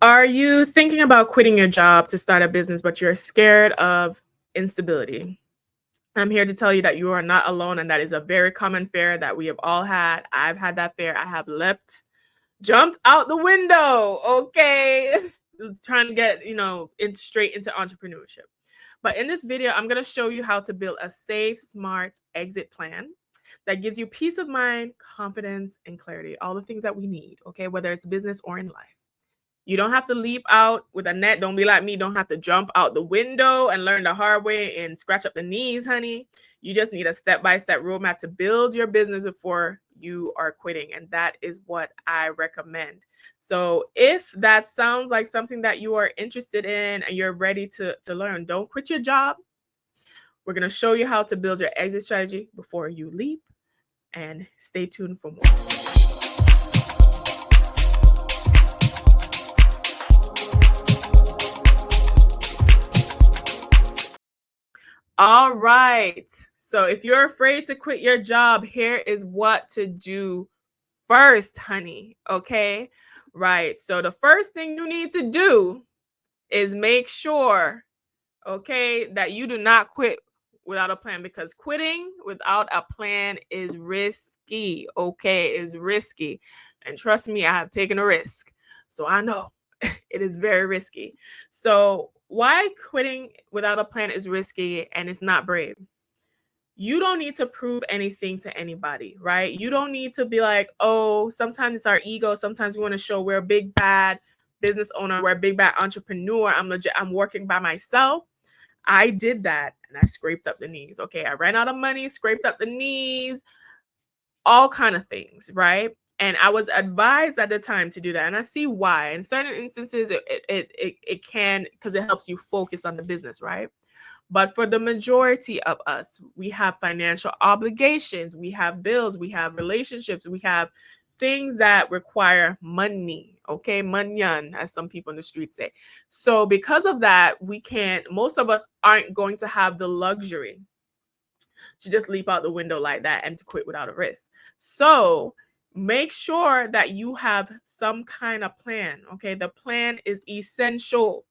Are you thinking about quitting your job to start a business, but you're scared of instability? I'm here to tell you that you are not alone, and that is a very common fear that we have all had. I've had that fear. I have jumped out the window, okay, trying to get straight into entrepreneurship. But in this video, I'm going to show you how to build a safe, smart exit plan that gives you peace of mind, confidence, and clarity. All the things that we need, okay, whether it's business or in life. You don't have to leap out with a net. Don't be like me. Don't have to jump out the window and learn the hard way and scratch up the knees, honey. You just need a step-by-step roadmap to build your business before you are quitting. And that is what I recommend. So if that sounds like something that you are interested in and you're ready to learn, don't quit your job. We're going to show you how to build your exit strategy before you leap. And stay tuned for more. All right. So if you're afraid to quit your job, here is what to do first, honey. Okay. Right. So the first thing you need to do is make sure, okay, that you do not quit without a plan, because quitting without a plan is risky. Okay. Is risky. And trust me, I have taken a risk. So I know it is very risky. So why quitting without a plan is risky and it's not brave? You don't need to prove anything to anybody, right? You don't need to be like, oh, sometimes it's our ego. Sometimes we want to show we're a big bad business owner, we're a big bad entrepreneur. I'm legit, I'm working by myself. I did that and I scraped up the knees. Okay, I ran out of money, scraped up the knees, all kind of things, right? And I was advised at the time to do that, and I see why. In certain instances, it can, because it helps you focus on the business, right? But for the majority of us, we have financial obligations, we have bills, we have relationships, we have things that require money, okay? Manyan, as some people in the street say. So because of that, most of us aren't going to have the luxury to just leap out the window like that and to quit without a risk. So make sure that you have some kind of plan, okay? The plan is essential.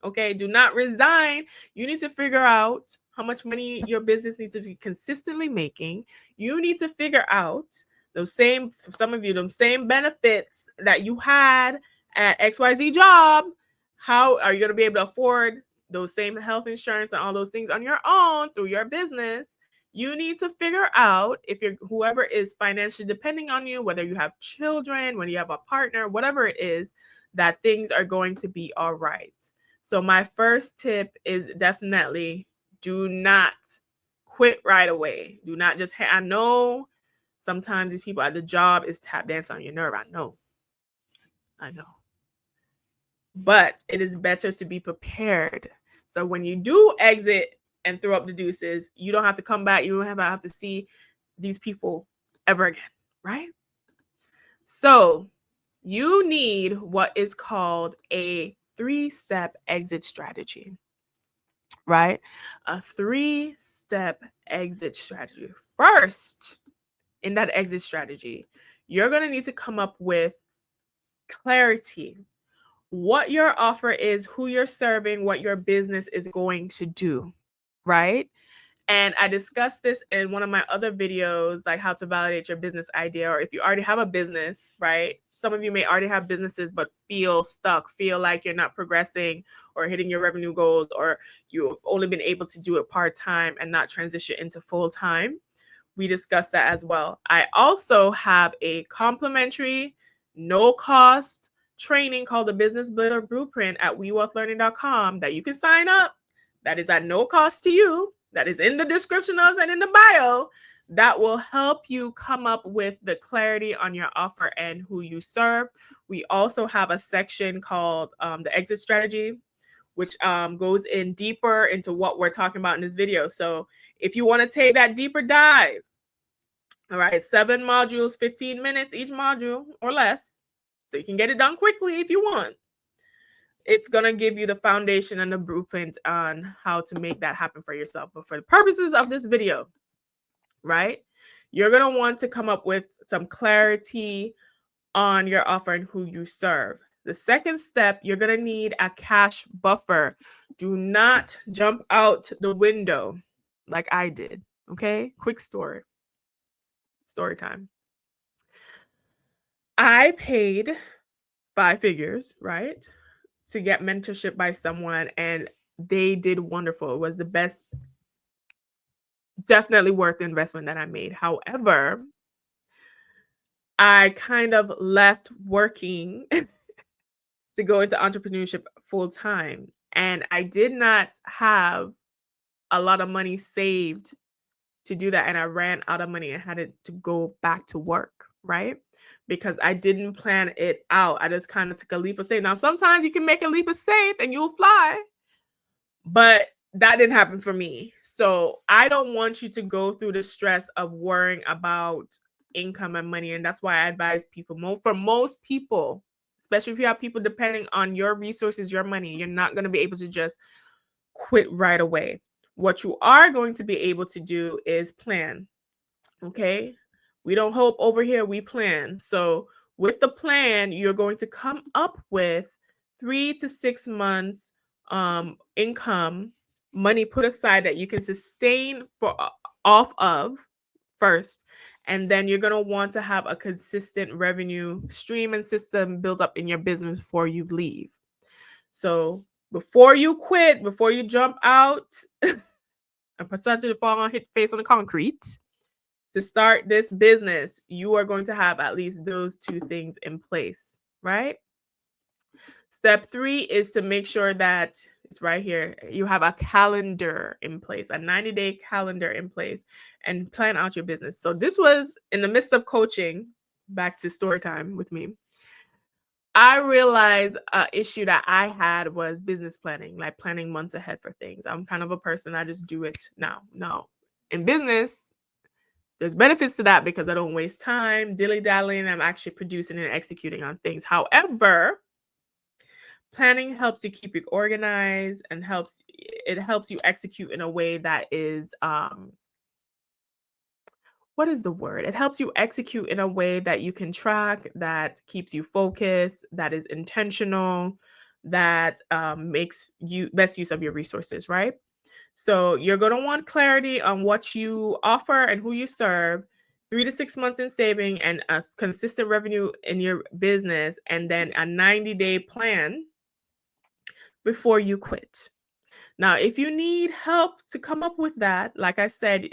Okay, do not resign. You need to figure out how much money your business needs to be consistently making. You need to figure out for some of you, those same benefits that you had at XYZ job. How are you going to be able to afford those same health insurance and all those things on your own through your business? You need to figure out, if you're whoever is financially depending on you, whether you have children, when you have a partner, whatever it is, that things are going to be all right. So my first tip is definitely do not quit right away. Do not just, I know sometimes these people at the job is tap dance on your nerve. I know. But it is better to be prepared. So when you do exit and throw up the deuces, you don't have to come back. You don't have to see these people ever again, right? So you need what is called a 3-step exit strategy, right? A 3-step exit strategy. First, in that exit strategy, you're going to need to come up with clarity. What your offer is, who you're serving, what your business is going to do, right? And I discussed this in one of my other videos, like how to validate your business idea, or if you already have a business, right? Some of you may already have businesses, but feel stuck, feel like you're not progressing or hitting your revenue goals, or you've only been able to do it part-time and not transition into full-time. We discussed that as well. I also have a complimentary, no-cost training called the Business Builder Blueprint at wewealthlearning.com that you can sign up. That is at no cost to you. That is in the description notes and in the bio. That will help you come up with the clarity on your offer and who you serve. We also have a section called the exit strategy, which goes in deeper into what we're talking about in this video. So if you want to take that deeper dive, all right, 7 modules, 15 minutes each module or less, so you can get it done quickly if you want. It's going to give you the foundation and the blueprint on how to make that happen for yourself. But for the purposes of this video, right, you're going to want to come up with some clarity on your offer and who you serve. The second step, you're going to need a cash buffer. Do not jump out the window like I did. Okay? Quick story. Story time. I paid 5 figures, right, to get mentorship by someone, and they did wonderful. It was the best, definitely worth the investment that I made. However, I kind of left working to go into entrepreneurship full time, and I did not have a lot of money saved to do that, and I ran out of money and had to go back to work, right? Because I didn't plan it out. I just kind of took a leap of faith. Now, sometimes you can make a leap of faith and you'll fly, but that didn't happen for me. So I don't want you to go through the stress of worrying about income and money. And that's why I advise people, for most people, especially if you have people depending on your resources, your money, you're not going to be able to just quit right away. What you are going to be able to do is plan. Okay? We don't hope over here, we plan. So with the plan, you're going to come up with 3 to 6 months income, money put aside that you can sustain for off of first. And then you're going to want to have a consistent revenue stream and system built up in your business before you leave. So before you quit, before you jump out, a percentage of fall on hit face on the concrete, to start this business, you are going to have at least those 2 things in place, right? Step 3 is to make sure that it's right here. You have a calendar in place, a 90-day calendar in place, and plan out your business. So this was in the midst of coaching, back to story time with me. I realized an issue that I had was business planning, like planning months ahead for things. I'm kind of a person, I just do it now. No, in business, there's benefits to that because I don't waste time dilly-dallying. I'm actually producing and executing on things. However, planning helps you keep it organized and helps you execute in a way that is what is the word? It helps you execute in a way that you can track, that keeps you focused, that is intentional, that makes you best use of your resources, right? So you're going to want clarity on what you offer and who you serve, 3 to 6 months in saving and a consistent revenue in your business, and then a 90-day plan before you quit. Now, if you need help to come up with that, like I said,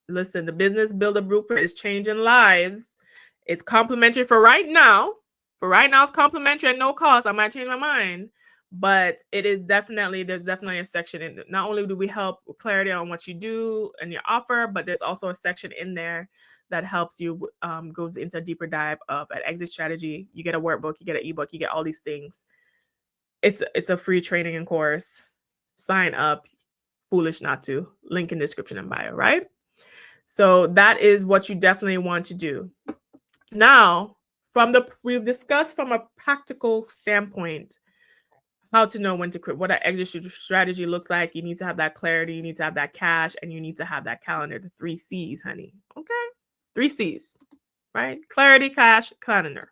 listen, the Business Builder Blueprint is changing lives. It's complimentary for right now. For right now, it's complimentary at no cost. I might change my mind, but there's definitely a section in it. Not only do we help with clarity on what you do and your offer, but there's also a section in there that helps you, goes into a deeper dive of an exit strategy. You get a workbook, you get an ebook, you get all these things. It's a free training and course. Sign up. Foolish not to. Link in description and bio, right? So that is what you definitely want to do. Now, we've discussed from a practical standpoint how to know when to quit, what an exit strategy looks like. You need to have that clarity, you need to have that cash, and you need to have that calendar, the 3 C's, honey. Okay? 3 C's, right? Clarity, cash, calendar.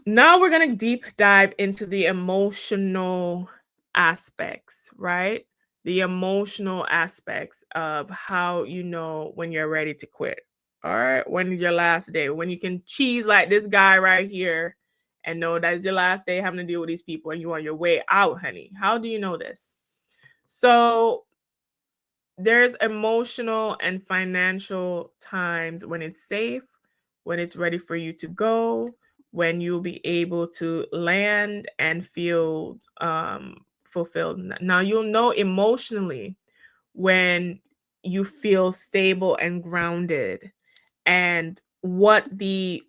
Now we're going to deep dive into the emotional aspects, right? The emotional aspects of how you know when you're ready to quit. All right. When is your last day? When you can cheese like this guy right here and know that's your last day having to deal with these people and you're on your way out, honey. How do you know this? So there's emotional and financial times when it's safe, when it's ready for you to go, when you'll be able to land and feel fulfilled. Now you'll know emotionally when you feel stable and grounded, and what the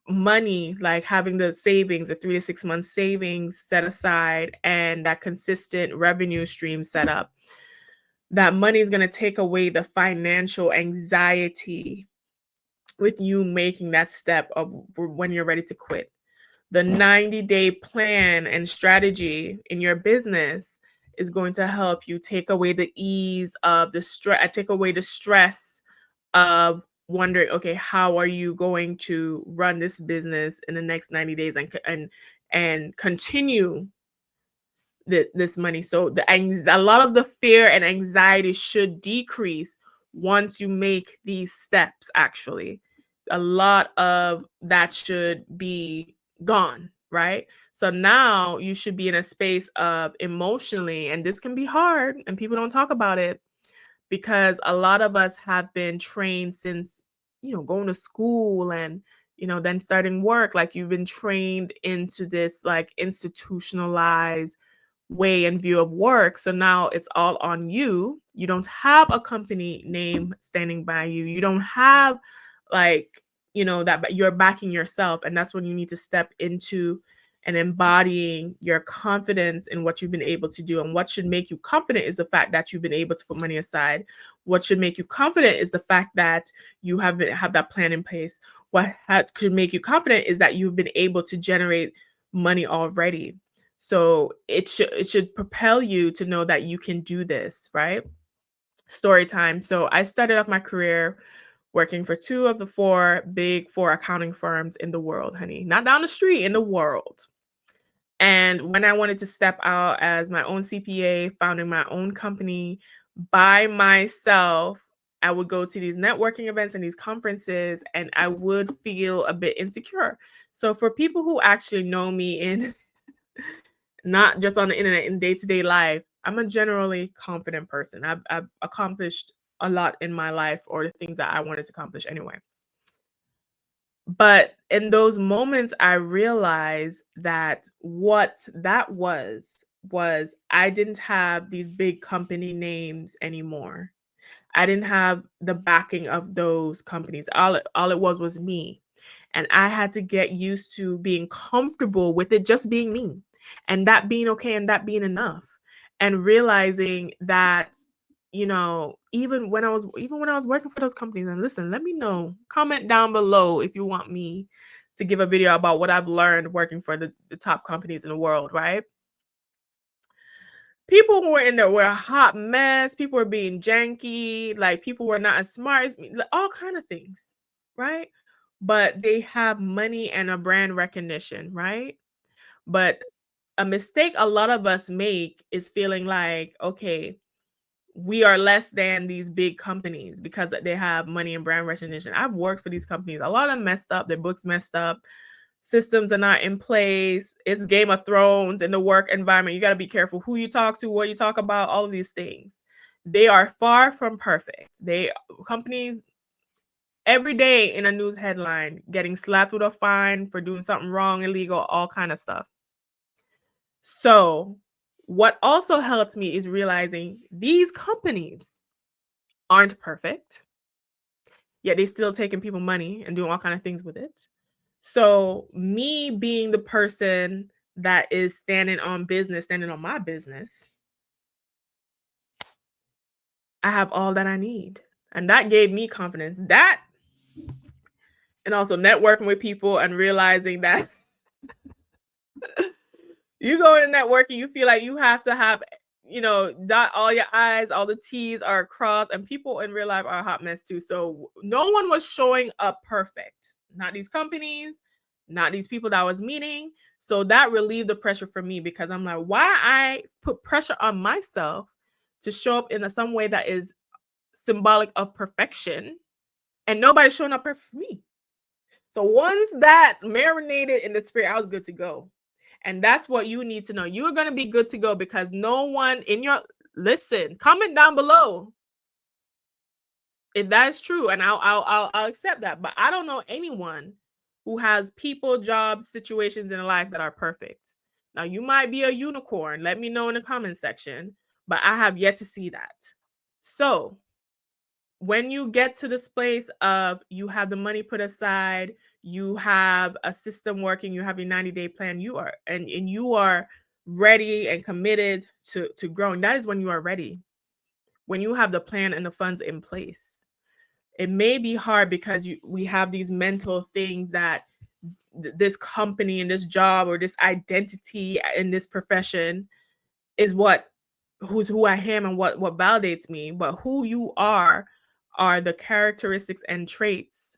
money, like having the savings, the 3 to 6 months savings set aside and that consistent revenue stream set up, that money is going to take away the financial anxiety with you making that step of when you're ready to quit. The 90-day plan and strategy in your business is going to help you take away the ease of the stress, take away the stress of wondering, okay, how are you going to run this business in the next 90 days and continue this money. So a lot of the fear and anxiety should decrease once you make these steps. Actually, a lot of that should be gone, right? So now you should be in a space of emotionally, and this can be hard and people don't talk about it, because a lot of us have been trained since, going to school and, then starting work. Like, you've been trained into this like institutionalized way and view of work. So now it's all on you. You don't have a company name standing by you. You don't have like, that, but you're backing yourself. And that's when you need to step into and embodying your confidence in what you've been able to do. And what should make you confident is the fact that you've been able to put money aside. What should make you confident is the fact that you have that plan in place. Should make you confident is that you've been able to generate money already. So it should propel you to know that you can do this, right? Story time. So I started off my career working for two of the big four accounting firms in the world, honey. Not down the street, in the world. And when I wanted to step out as my own CPA, founding my own company by myself, I would go to these networking events and these conferences, and I would feel a bit insecure. So for people who actually know me in not just on the internet, in day-to-day life, I'm a generally confident person. I've accomplished a lot in my life, or the things that I wanted to accomplish anyway. But in those moments, I realized that what that was I didn't have these big company names anymore. I didn't have the backing of those companies. All it was me. And I had to get used to being comfortable with it just being me, and that being okay, and that being enough. And realizing that, even when I was working for those companies, and listen, let me know, comment down below if you want me to give a video about what I've learned working for the top companies in the world, right? People who were in there were a hot mess. People were being janky. Like, people were not as smart as me. Like, all kind of things, right? But they have money and a brand recognition, right? But a mistake a lot of us make is feeling like, okay, we are less than these big companies because they have money and brand recognition. I've worked for these companies. A lot of them messed up. Their books messed up. Systems are not in place. It's Game of Thrones in the work environment. You got to be careful who you talk to, what you talk about, all of these things. They are far from perfect. Companies every day in a news headline getting slapped with a fine for doing something wrong, illegal, all kind of stuff. So what also helped me is realizing these companies aren't perfect, yet they still taking people money and doing all kind of things with it. So me being the person that is standing on my business, I have all that I need. And that gave me confidence. That, and also networking with people and realizing that you go into networking, you feel like you have to have, dot all your I's, all the T's are crossed, and people in real life are a hot mess too. So no one was showing up perfect. Not these companies, not these people that I was meeting. So that relieved the pressure for me, because I'm like, why I put pressure on myself to show up in some way that is symbolic of perfection, and nobody's showing up perfect for me. So once that marinated in the spirit, I was good to go. And that's what you need to know. You're going to be good to go, because no one in your, listen, comment down below if that's true, and I'll accept that. But I don't know anyone who has people, jobs, situations in life that are perfect. Now, you might be a unicorn. Let me know in the comment section, but I have yet to see that. So when you get to this place of you have the money put aside, you have a system working, you have your 90-day plan, you are ready and committed to growing. That is when you are ready. When you have the plan and the funds in place. It may be hard because we have these mental things that this company and this job or this identity in this profession is who I am and what validates me. But who you are are the characteristics and traits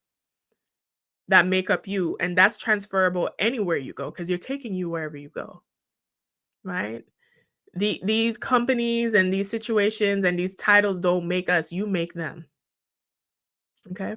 that make up you, and that's transferable anywhere you go because you're taking you wherever you go, right? These companies and these situations and these titles don't make us, you make them. Okay.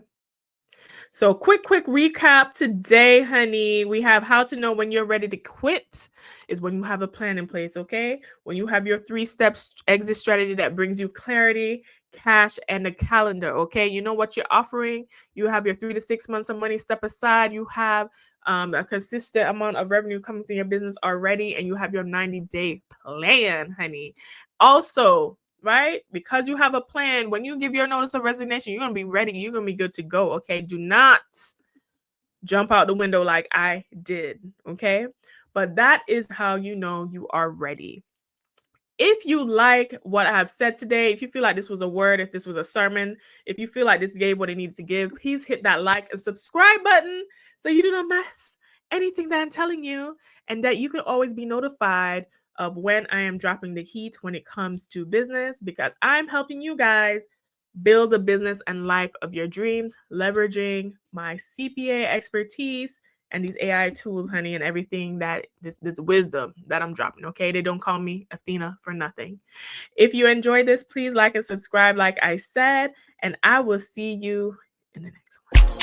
So quick recap today, honey. We have how to know when you're ready to quit is when you have a plan in place, okay? When you have your 3 steps exit strategy that brings you clarity, cash, and a calendar, okay? You know what you're offering. You have your 3 to 6 months of money step aside. You have a consistent amount of revenue coming to your business already, and you have your 90-day plan, honey. Also, right? Because you have a plan, when you give your notice of resignation, you're going to be ready. You're going to be good to go. Okay. Do not jump out the window like I did. Okay. But that is how you know you are ready. If you like what I have said today, if you feel like this was a word, if this was a sermon, if you feel like this gave what it needs to give, please hit that like and subscribe button so you do not miss anything that I'm telling you, and that you can always be notified of when I am dropping the heat when it comes to business, because I'm helping you guys build a business and life of your dreams, leveraging my CPA expertise and these AI tools, honey, and everything that this wisdom that I'm dropping. Okay, they don't call me Athena for nothing. If you enjoyed this, please like and subscribe, like I said, and I will see you in the next one.